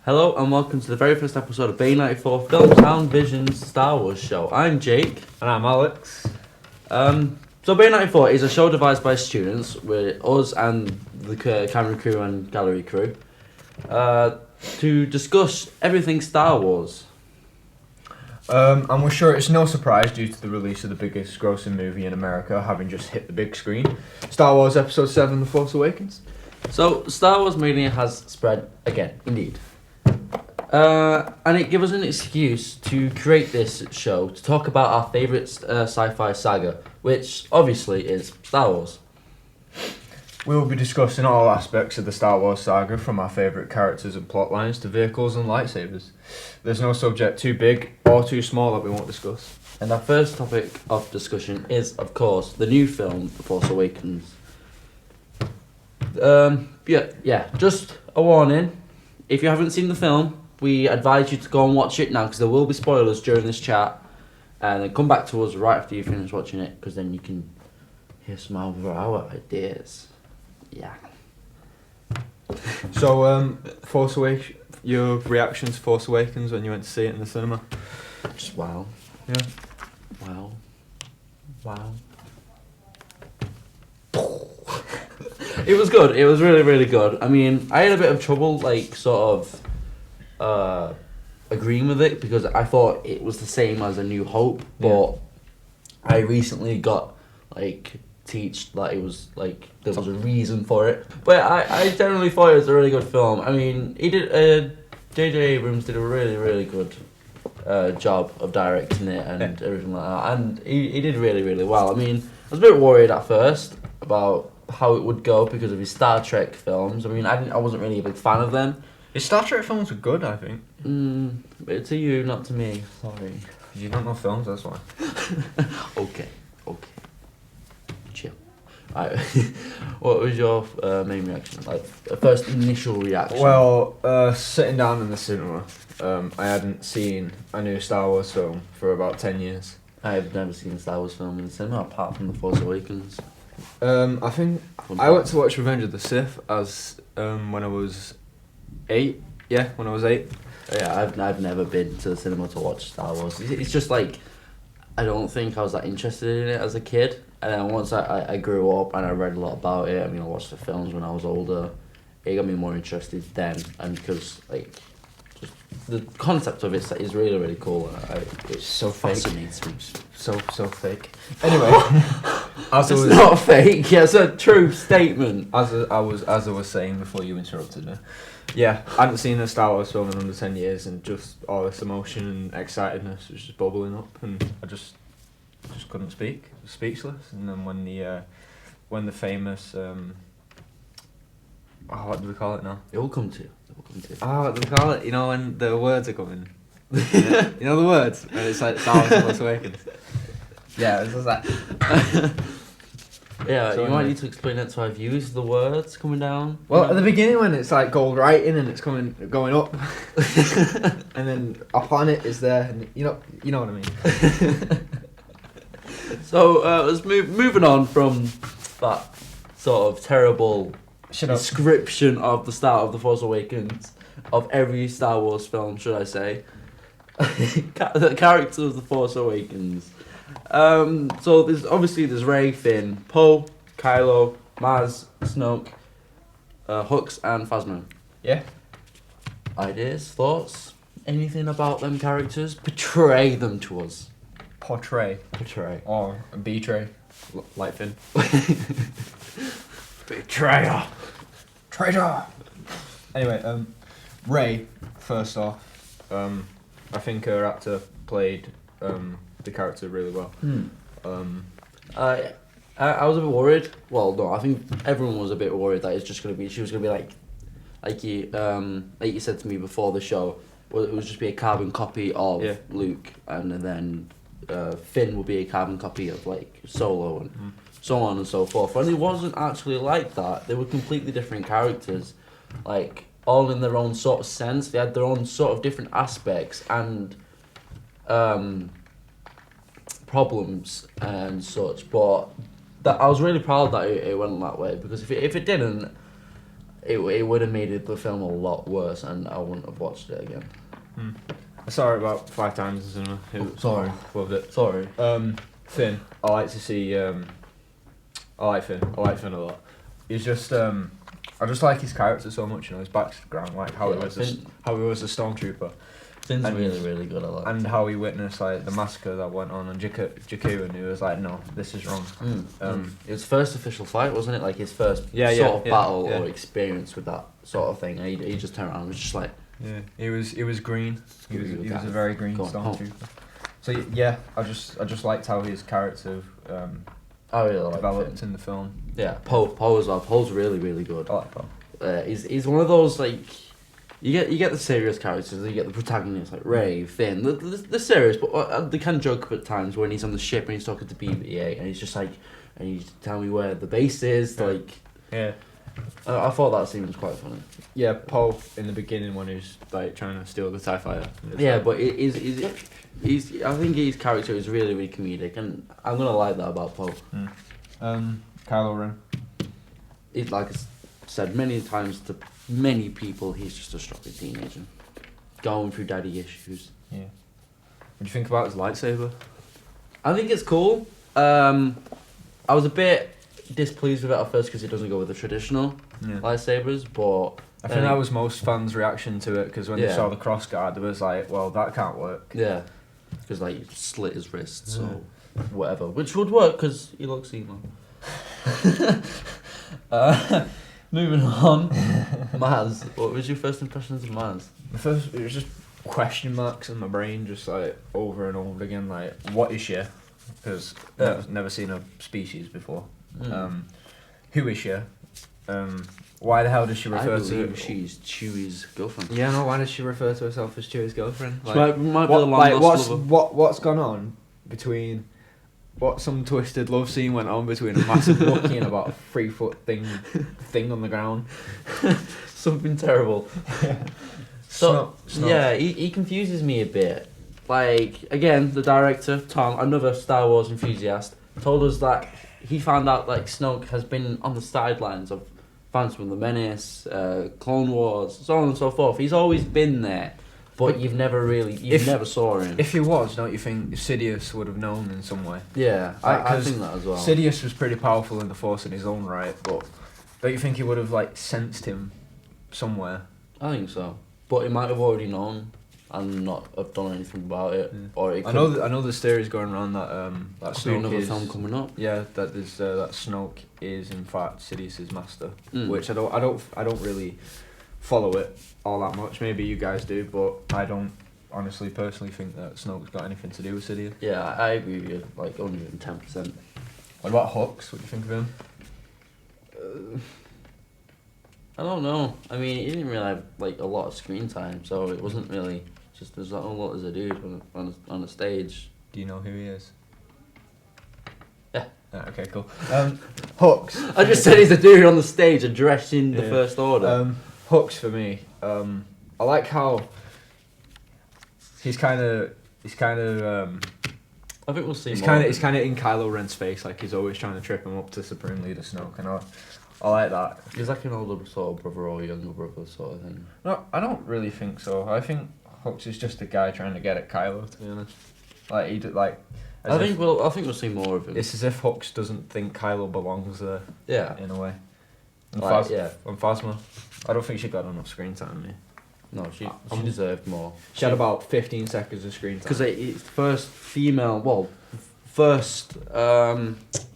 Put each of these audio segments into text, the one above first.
Hello and welcome to the very first episode of Bay 94 Film Sound Vision's Star Wars show. I'm Jake. And I'm Alex. So Bay 94 is a show devised by students with us and the camera crew and gallery crew to discuss everything Star Wars. And we're sure it's no surprise due to the release of the biggest grossing movie in America having just hit the big screen. Star Wars Episode 7, The Force Awakens. So Star Wars mania has spread again, indeed. And it gives us an excuse to create this show to talk about our favourite sci-fi saga, which obviously is Star Wars. We will be discussing all aspects of the Star Wars saga, from our favourite characters and plot lines to vehicles and lightsabers. There's no subject too big or too small that we won't discuss. And our first topic of discussion is, of course, the new film, The Force Awakens. Just a warning. If you haven't seen the film, we advise you to go and watch it now, because there will be spoilers during this chat. And then come back to us right after you finish watching it, because then you can hear some of our ideas. Yeah. So, Force Awakens, your reaction to Force Awakens when you went to see it in the cinema? Just wow. Yeah. Wow. It was good. It was really, really good. I mean, I had a bit of trouble, agreeing with it, because I thought it was the same as A New Hope, but I recently got, teached that it was, there was a reason for it. But I generally thought it was a really good film. I mean, J.J. Abrams did a really, really good job of directing it and everything like that. And he did really, really well. I mean, I was a bit worried at first about how it would go because of his Star Trek films. I mean, I wasn't really a big fan of them. His Star Trek films were good, I think. But to you, not to me. Sorry. You don't know films, that's why. Okay. Chill. Right. What was your main reaction? First initial reaction? Well, sitting down in the cinema, I hadn't seen a new Star Wars film for about 10 years. I've never seen a Star Wars film in the cinema apart from The Force Awakens. I think I went to watch Revenge of the Sith when I was 8. Yeah, when I was 8. Yeah, I've never been to the cinema to watch Star Wars. It's just I don't think I was that interested in it as a kid. And then once I grew up and I read a lot about it, I mean, I watched the films when I was older, it got me more interested then. And because, just the concept of it is really, really cool. It so fascinates me. So fake. Anyway, it's not fake. Yeah, it's a true statement. As I was saying before you interrupted me. Yeah, I hadn't seen a Star Wars film in under 10 years, and just all this emotion and excitedness was just bubbling up, and I just couldn't speak. I was speechless. And then when the famous what do we call it now? It will come to. Oh, what do we call it? You know, when the words are coming. You know the words? And it's like Star Wars Force Awakens. Yeah, it's just that. Yeah, So you might need to explain that to our viewers, the words coming down. Well, at the beginning when it's like gold writing and it's going up, and then a planet is there, and you know what I mean. So let's moving on from that sort of terrible description of the start of The Force Awakens, of every Star Wars film, should I say. The characters of The Force Awakens. So there's Rey, Finn, Poe, Kylo, Maz, Snoke, Hux, and Phasma. Yeah. Ideas, thoughts, anything about them characters? Portray them to us. Portray. Or betray. Like Finn. Betrayer. Traitor. Anyway, Rey, first off, I think her actor played the character really well. I was a bit worried. Well, no, I think everyone was a bit worried that she was gonna be like you said to me before the show. Well, it would just be a carbon copy of Luke, and then Finn would be a carbon copy of Solo and so on and so forth. And it wasn't actually like that. They were completely different characters, all in their own sort of sense. They had their own sort of different aspects and problems and such. But I was really proud that it went that way, because if it didn't, it would have made the film a lot worse, and I wouldn't have watched it again. I saw it about 5 times in cinema. Sorry. Loved it. Sorry. Finn, I like to see. I like Finn. I like Finn a lot. He's just. I just like his character so much. You know, his background, like how he was a stormtrooper. Finn's really, really good. I like. And how he witnessed like the massacre that went on Jakku, and he was like, no, this is wrong. It was first official fight, wasn't it? Like his first sort of battle or experience with that sort of thing. And he just turned around and was just like. Yeah, he was green. He was a very green stormtrooper. So yeah, I just liked how his character I really developed in the film. Yeah, Poe as well. Poe's really, really good. I like Poe. He's one of those like you get the serious characters, you get the protagonists like Rey, Finn. They're serious, but they can joke at times when he's on the ship and he's talking to BB-8 and he's just like, and you tell me where the base is, like. Yeah. I thought that scene was quite funny. Yeah, Poe in the beginning when he's like trying to steal the TIE fighter. Yeah, but he's I think his character is really, really comedic, and I'm gonna like that about Poe. Kylo Ren. It's like I said many times to many people, he's just a stroppy teenager, going through daddy issues. Yeah. What do you think about his lightsaber? I think it's cool. I was a bit displeased with it at first because it doesn't go with the traditional lightsabers, but I think that was most fans' reaction to it, because when they saw the crossguard, they was like, well, that can't work. Yeah, because like you slit his wrists or whatever, which would work because he looks evil. Moving on, Maz, what was your first impressions of Maz? It was just question marks in my brain, just like over and over again, like, what is she? Because never seen a species before. Who is she? Why the hell does she refer to? She's Chewie's girlfriend. Yeah, no. Why does she refer to herself as Chewie's girlfriend? Like, might be a long lost lover. What's gone on between? What some twisted love scene went on between a massive Wookiee and about a 3-foot thing on the ground? Something terrible. So yeah, he confuses me a bit. Like, again, the director Tom, another Star Wars enthusiast, told us that he found out like Snoke has been on the sidelines of Phantom of the Menace, Clone Wars, so on and so forth. He's always been there, but you've never saw him. If he was, don't you think Sidious would have known in some way? Yeah, I think that as well. Sidious was pretty powerful in the Force in his own right, but don't you think he would have like sensed him somewhere? I think so, but he might have already known and not have done anything about it. Or it I know there's theories going around that that Snoke another is film coming up. Yeah, that there's that Snoke is in fact Sidious's master, which I don't really follow it all that much. Maybe you guys do, but I don't honestly personally think that Snoke's got anything to do with Sidious. Yeah, I agree with you, like 110%. What about Hux? What do you think of him? I don't know. I mean, he didn't really have like a lot of screen time, so it wasn't really just there's not a lot as a dude on the stage. Do you know who he is? Yeah. Okay, cool. Hux. I just said he's a dude on the stage addressing the First Order. Hux for me. I like how he's kind of. I think we'll see. He's kind of in Kylo Ren's face, like he's always trying to trip him up to Supreme Leader Snoke, and I like that. He's like an older sort of brother or a younger brother sort of thing. No, I don't really think so. I think Hux is just a guy trying to get at Kylo, to be honest. Like he did, like. I think we'll see more of him. It's as if Hux doesn't think Kylo belongs there. Yeah. In a way. And Phasma, I don't think she got enough screen time. Yeah. No, she deserved more. She had about 15 seconds of screen time. Because it's first female. Well, first. I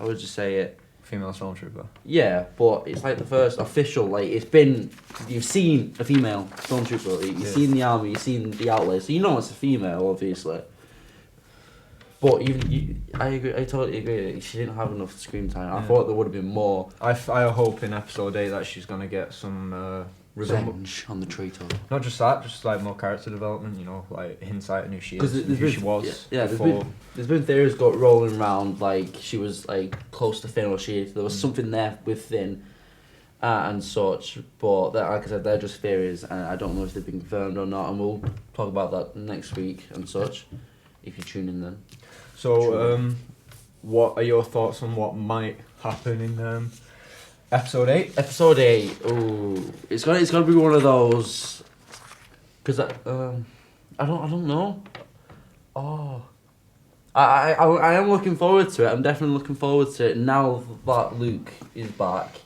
would just say it. Female stormtrooper. Yeah, but it's like the first official. Like it's been, you've seen a female stormtrooper. You've seen the army. You've seen the outlay. So you know it's a female, obviously. But I agree. I totally agree. She didn't have enough screen time. I thought there would have been more. I hope in episode 8 that she's gonna get some revenge on the traitor. Not just that, just like more character development. You know, like insight into who she is, who she was. Yeah, there's been theories rolling around like she was like close to Finn, or there was something there with Finn, and such. But like I said, they're just theories, and I don't know if they've been confirmed or not. And we'll talk about that next week and such. If you tune in then. So, what are your thoughts on what might happen Episode 8. Episode 8. Ooh, it's gonna be one of those. Cause I don't know. Oh, I am looking forward to it. I'm definitely looking forward to it now that Luke is back,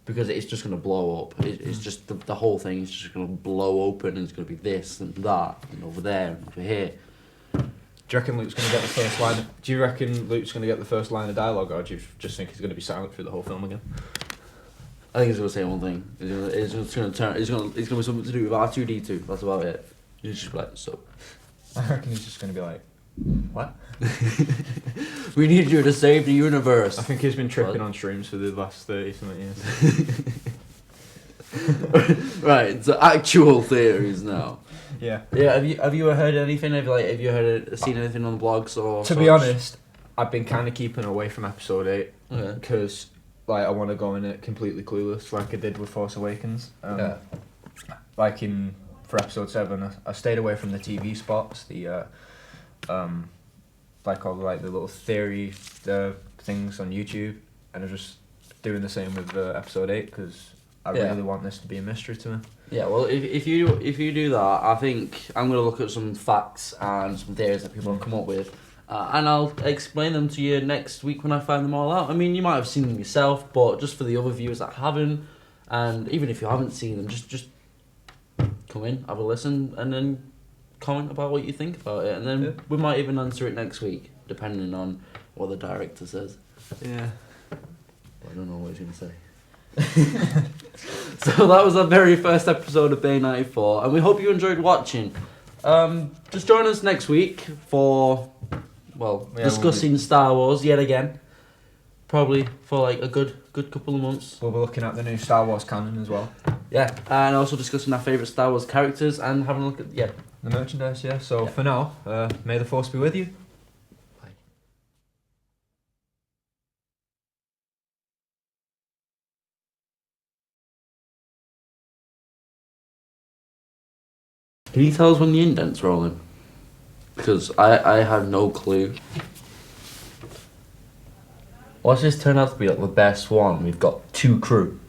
because it's just gonna blow up. It's just the whole thing is just gonna blow open, and it's gonna be this and that and over there and over here. Do you reckon Luke's going to get the first line? Do you reckon Luke's going to get the first line of dialogue, or do you just think he's going to be silent through the whole film again? I think he's gonna say one thing. It's gonna be something to do with R2D2. That's about it. He's just like, so. I reckon he's just going to be like, what? We need you to save the universe. I think he's been tripping on streams for the last 30-something years. Right, so actual theories now. Yeah. Yeah. Have you heard anything? Have you seen anything on the blogs or? To be honest, I've been kind of keeping away from episode 8 because I want to go in it completely clueless, like I did with Force Awakens. Like for episode 7, I stayed away from the TV spots, the all the little theory things on YouTube, and I'm just doing the same with episode 8 because I really want this to be a mystery to me. Yeah, well, if you do that, I think I'm gonna look at some facts and some theories that people have come up with, and I'll explain them to you next week when I find them all out. I mean, you might have seen them yourself, but just for the other viewers that haven't, and even if you haven't seen them, just come in, have a listen, and then comment about what you think about it, and then we might even answer it next week, depending on what the director says. Yeah. I don't know what he's gonna say. So that was our very first episode of Bay 94, and we hope you enjoyed watching. Just join us next week for discussing Star Wars yet again, probably for like a good couple of months. We'll be looking at the new Star Wars canon as well. Yeah, and also discussing our favourite Star Wars characters and having a look at the merchandise. So for now, may the Force be with you. Can you tell us when the indent's rolling? Because I have no clue. What's this turn out to be like the best one? We've got 2 crew.